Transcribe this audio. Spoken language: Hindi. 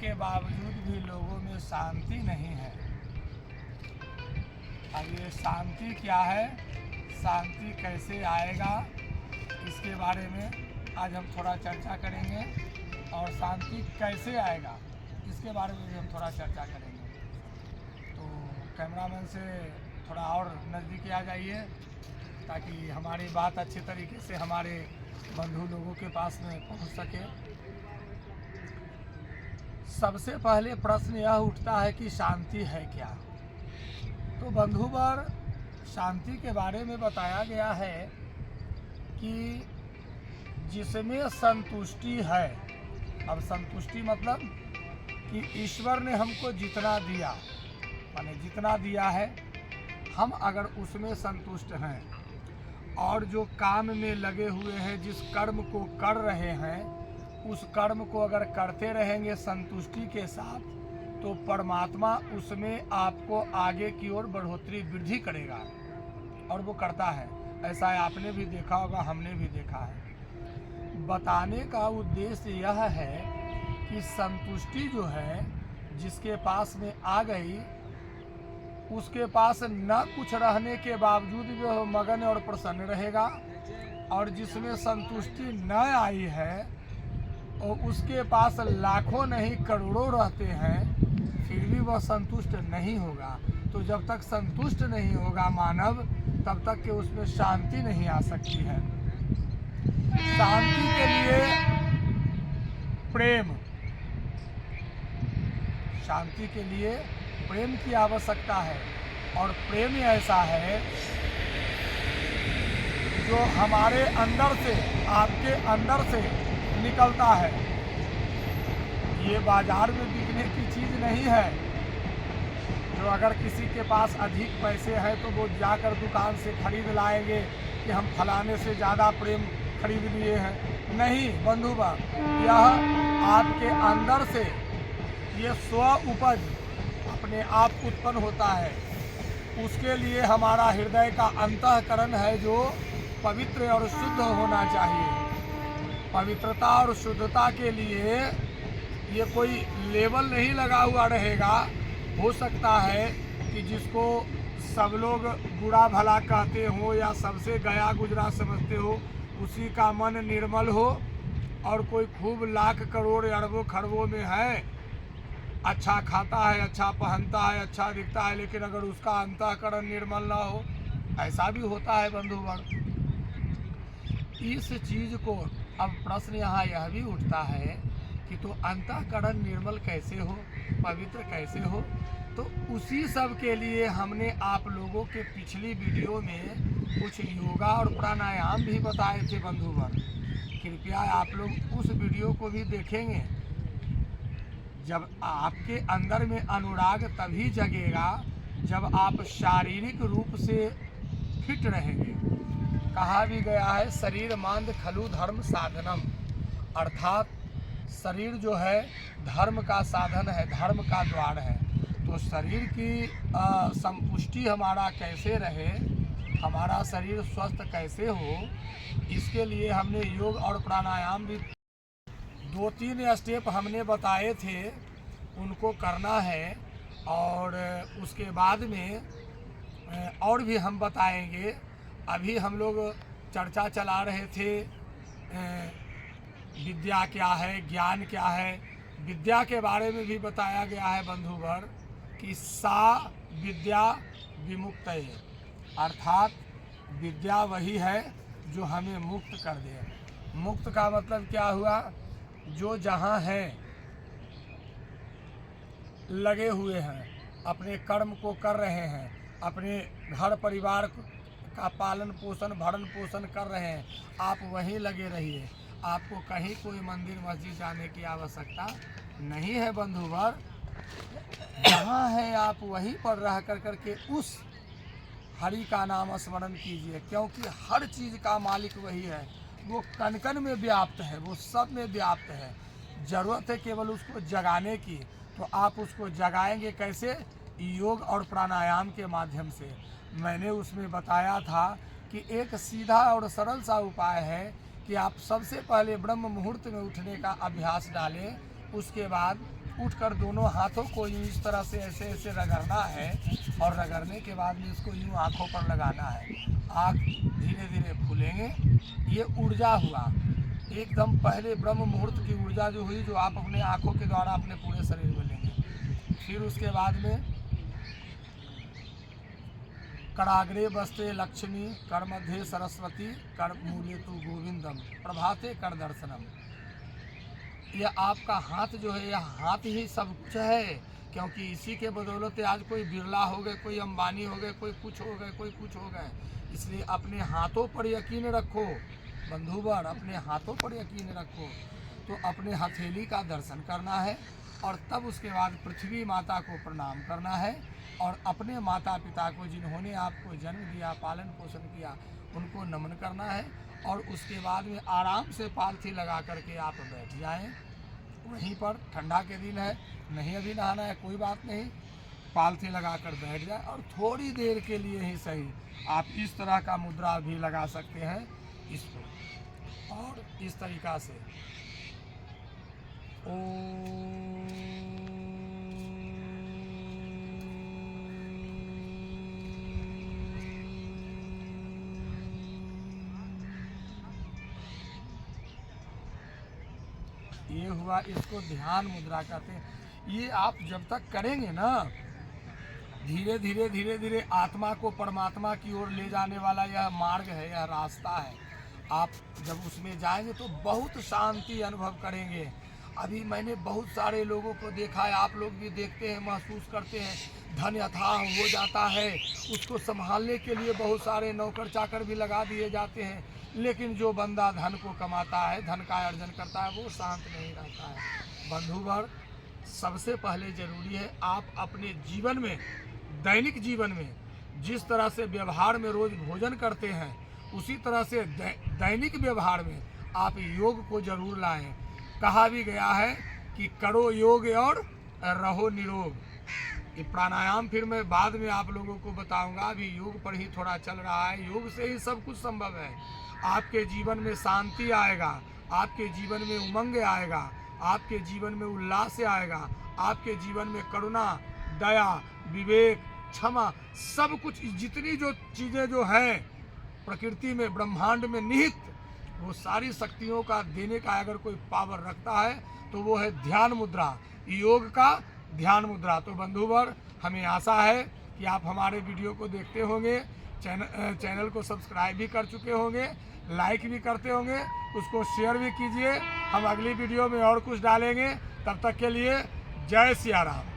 के बावजूद भी लोगों में शांति नहीं है। अब ये शांति क्या है, शांति कैसे आएगा, इसके बारे में आज हम थोड़ा चर्चा करेंगे। और शांति कैसे आएगा इसके बारे में भी हम थोड़ा चर्चा करेंगे। तो कैमरामैन से थोड़ा और नज़दीक आ जाइए ताकि हमारी बात अच्छे तरीके से हमारे बंधु लोगों के पास में पहुंच सके। सबसे पहले प्रश्न यह उठता है कि शांति है क्या। तो बंधुवर, शांति के बारे में बताया गया है कि जिसमें संतुष्टि है। अब संतुष्टि मतलब कि ईश्वर ने हमको जितना दिया, माने जितना दिया है, हम अगर उसमें संतुष्ट हैं और जो काम में लगे हुए हैं, जिस कर्म को कर रहे हैं, उस कर्म को अगर करते रहेंगे संतुष्टि के साथ, तो परमात्मा उसमें आपको आगे की ओर बढ़ोतरी वृद्धि करेगा। और वो करता है। ऐसा आपने भी देखा होगा, हमने भी देखा है। बताने का उद्देश्य यह है कि संतुष्टि जो है जिसके पास में आ गई, उसके पास न कुछ रहने के बावजूद भी वह मगन और प्रसन्न रहेगा। और जिसमें संतुष्टि न आई है और उसके पास लाखों नहीं करोड़ों रहते हैं, फिर भी वह संतुष्ट नहीं होगा। तो जब तक संतुष्ट नहीं होगा मानव, तब तक कि उसमें शांति नहीं आ सकती है। शांति के लिए प्रेम, शांति के लिए प्रेम की आवश्यकता है। और प्रेम ऐसा है जो हमारे अंदर से, आपके अंदर से निकलता है। ये बाजार में बिकने की चीज़ नहीं है। जो अगर किसी के पास अधिक पैसे हैं तो वो जाकर दुकान से खरीद लाएंगे कि हम फलाने से ज़्यादा प्रेम खरीद लिए हैं। नहीं बंधुवर, यह आपके अंदर से ये स्व उपज अपने आप उत्पन्न होता है। उसके लिए हमारा हृदय का अंतःकरण है जो पवित्र और शुद्ध होना चाहिए। पवित्रता और शुद्धता के लिए ये कोई लेबल नहीं लगा हुआ रहेगा। हो सकता है कि जिसको सब लोग बुरा भला कहते हो या सबसे गया गुजरा समझते हो, उसी का मन निर्मल हो। और कोई खूब लाख करोड़ अरबों खरबों में है, अच्छा खाता है, अच्छा पहनता है, अच्छा दिखता है, लेकिन अगर उसका अंतःकरण निर्मल ना हो, ऐसा भी होता है बंधुवर। इस चीज़ को अब प्रश्न यहाँ यह भी उठता है कि तो अंतःकरण निर्मल कैसे हो, पवित्र कैसे हो। तो उसी सब के लिए हमने आप लोगों के पिछली वीडियो में कुछ योगा और प्राणायाम भी बताए थे बंधुवर। कृपया आप लोग उस वीडियो को भी देखेंगे। जब आपके अंदर में अनुराग तभी जगेगा जब आप शारीरिक रूप से फिट रहेंगे। कहा भी गया है, शरीर मांद खलु धर्म साधनम, अर्थात शरीर जो है धर्म का साधन है, धर्म का द्वार है। तो शरीर की संपुष्टि हमारा कैसे रहे, हमारा शरीर स्वस्थ कैसे हो, इसके लिए हमने योग और प्राणायाम भी 2-3 स्टेप हमने बताए थे, उनको करना है। और उसके बाद में और भी हम बताएंगे। अभी हम लोग चर्चा चला रहे थे विद्या क्या है, ज्ञान क्या है। विद्या के बारे में भी बताया गया है बंधुवर कि सा विद्या विमुक्तये, अर्थात विद्या वही है जो हमें मुक्त कर दे। मुक्त का मतलब क्या हुआ, जो जहाँ है लगे हुए हैं, अपने कर्म को कर रहे हैं, अपने घर परिवार का पालन पोषण भरण पोषण कर रहे हैं, आप वहीं लगे रहिए। आपको कहीं कोई मंदिर मस्जिद जाने की आवश्यकता नहीं है बंधुवर। जहाँ है आप वहीं पर रह कर के उस हरि का नाम स्मरण कीजिए, क्योंकि हर चीज़ का मालिक वही है। वो कण कण में व्याप्त है, वो सब में व्याप्त है। ज़रूरत है केवल उसको जगाने की। तो आप उसको जगाएंगे कैसे? योग और प्राणायाम के माध्यम से। मैंने उसमें बताया था कि एक सीधा और सरल सा उपाय है कि आप सबसे पहले ब्रह्म मुहूर्त में उठने का अभ्यास डालें। उसके बाद उठकर दोनों हाथों को यूँ इस तरह से ऐसे ऐसे रगड़ना है और रगड़ने के बाद में इसको यूँ आँखों पर लगाना है। आँख धीरे धीरे खुलेंगे। ये ऊर्जा हुआ, एकदम पहले ब्रह्म मुहूर्त की ऊर्जा जो हुई, जो आप अपने आँखों के द्वारा अपने पूरे शरीर में लेंगे। फिर उसके बाद में कराग्रे बस्ते लक्ष्मी, कर मध्य सरस्वती, कर मूले तु गोविंदम, प्रभाते कर दर्शनम। यह आपका हाथ जो है, यह हाथ ही सब कुछ है, क्योंकि इसी के बदौलत आज कोई बिरला हो गए, कोई अंबानी हो गए, कोई कुछ हो गए, कोई कुछ हो गए। इसलिए अपने हाथों पर यकीन रखो बंधुवर, अपने हाथों पर यकीन रखो। तो अपने हथेली का दर्शन करना है और तब उसके बाद पृथ्वी माता को प्रणाम करना है और अपने माता पिता को, जिन्होंने आपको जन्म दिया, पालन पोषण किया, उनको नमन करना है। और उसके बाद में आराम से पालथी लगा करके आप बैठ जाएं वहीं पर। ठंडा के दिन है, नहीं अभी नहाना है, कोई बात नहीं, पालथी लगा कर बैठ जाए और थोड़ी देर के लिए ही सही आप इस तरह का मुद्रा भी लगा सकते हैं इसको। और इस तरीक़ा से ये हुआ, इसको ध्यान मुद्रा कहते हैं। ये आप जब तक करेंगे ना, धीरे धीरे धीरे धीरे आत्मा को परमात्मा की ओर ले जाने वाला यह मार्ग है, यह रास्ता है। आप जब उसमें जाएंगे तो बहुत शांति अनुभव करेंगे। अभी मैंने बहुत सारे लोगों को देखा है, आप लोग भी देखते हैं, महसूस करते हैं, धन अथाह हो जाता है, उसको संभालने के लिए बहुत सारे नौकर चाकर भी लगा दिए जाते हैं, लेकिन जो बंदा धन को कमाता है, धन का अर्जन करता है, वो शांत नहीं रहता है। बंधुवर, सबसे पहले जरूरी है आप अपने जीवन में, दैनिक जीवन में जिस तरह से व्यवहार में रोज भोजन करते हैं, उसी तरह से दैनिक व्यवहार में आप योग को जरूर लाएं। कहा भी गया है कि करो योग और रहो निरोग। ये प्राणायाम फिर मैं बाद में आप लोगों को बताऊंगा, अभी योग पर ही थोड़ा चल रहा है। योग से ही सब कुछ संभव है। आपके जीवन में शांति आएगा, आपके जीवन में उमंग आएगा, आपके जीवन में उल्लास आएगा, आपके जीवन में करुणा, दया, विवेक, क्षमा, सब कुछ, जितनी जो चीज़ें जो है प्रकृति में, ब्रह्मांड में निहित, वो सारी शक्तियों का देने का अगर कोई पावर रखता है तो वो है ध्यान मुद्रा, योग का ध्यान मुद्रा। तो बंधुवर, हमें आशा है कि आप हमारे वीडियो को देखते होंगे, चैनल को सब्सक्राइब भी कर चुके होंगे, लाइक भी करते होंगे, उसको शेयर भी कीजिए। हम अगली वीडियो में और कुछ डालेंगे। तब तक के लिए जय सिया राम।